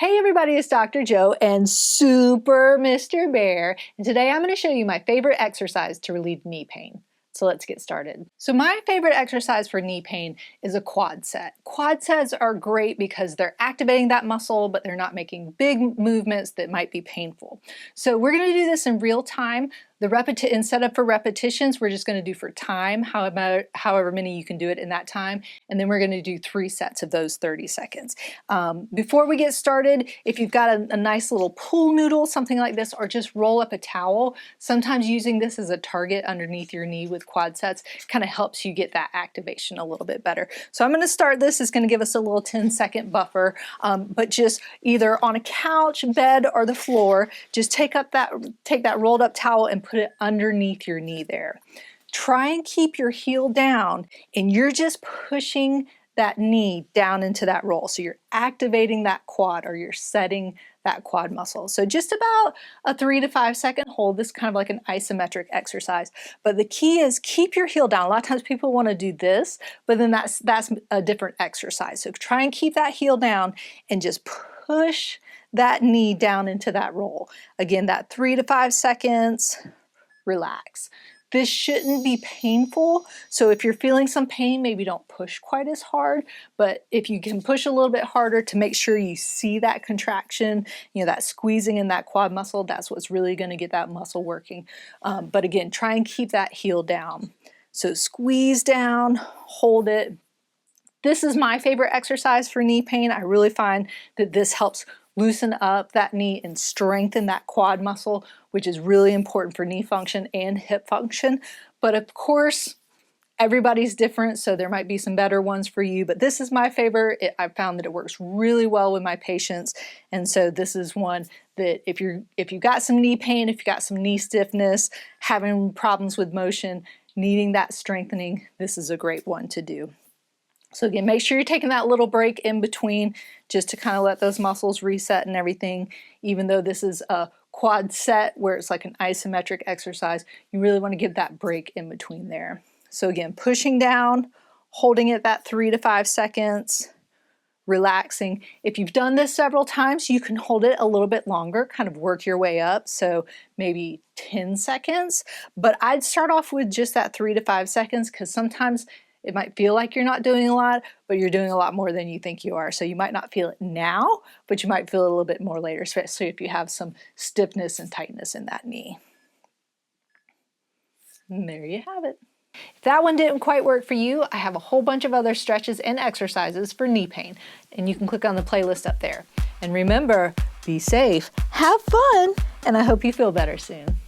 Hey everybody, it's Dr. Joe and Super Mr. Bear. And today I'm going to show you my favorite exercise to relieve knee pain. So let's get started. So my favorite exercise for knee pain is a quad set. Quad sets are great because they're activating that muscle, but they're not making big movements that might be painful. So we're going to do this in real time. Instead of for repetitions, we're just going to do for time, however many you can do it in that time. And then we're going to do 3 sets of those 30 seconds. Before we get started, if you've got a nice little pool noodle, something like this, or just roll up a towel, sometimes using this as a target underneath your knee with quad sets kind of helps you get that activation a little bit better. So I'm going to start this. It's going to give us a little 10-second buffer, but just either on a couch, bed, or the floor, just take that rolled up towel and put it underneath your knee there. Try and keep your heel down, and you're just pushing that knee down into that roll. So you're activating that quad, or you're setting that quad muscle. So just about a 3 to 5 second hold. This is kind of like an isometric exercise. But the key is keep your heel down. A lot of times people want to do this, but then that's a different exercise. So try and keep that heel down and just push that knee down into that roll. Again, that 3 to 5 seconds, relax. This shouldn't be painful, so if you're feeling some pain, maybe don't push quite as hard, but if you can push a little bit harder to make sure you see that contraction, that squeezing in that quad muscle, that's what's really going to get that muscle working. But again, try and keep that heel down. So squeeze down, hold it. This is my favorite exercise for knee pain. I really find that this helps loosen up that knee and strengthen that quad muscle, which is really important for knee function and hip function. But of course, everybody's different, so there might be some better ones for you, but this is my favorite. I've found that it works really well with my patients, and so this is one that if you've got some knee pain, if you've got some knee stiffness, having problems with motion, needing that strengthening, this is a great one to do. So again, make sure you're taking that little break in between just to kind of let those muscles reset and everything. Even though this is a quad set where it's like an isometric exercise, you really want to give that break in between there. So again, pushing down, holding it that 3 to 5 seconds, relaxing. If you've done this several times, you can hold it a little bit longer, kind of work your way up. So maybe 10 seconds, but I'd start off with just that 3 to 5 seconds because sometimes it might feel like you're not doing a lot, but you're doing a lot more than you think you are. So you might not feel it now, but you might feel it a little bit more later, especially if you have some stiffness and tightness in that knee. And there you have it. If that one didn't quite work for you, I have a whole bunch of other stretches and exercises for knee pain, and you can click on the playlist up there. And remember, be safe, have fun, and I hope you feel better soon.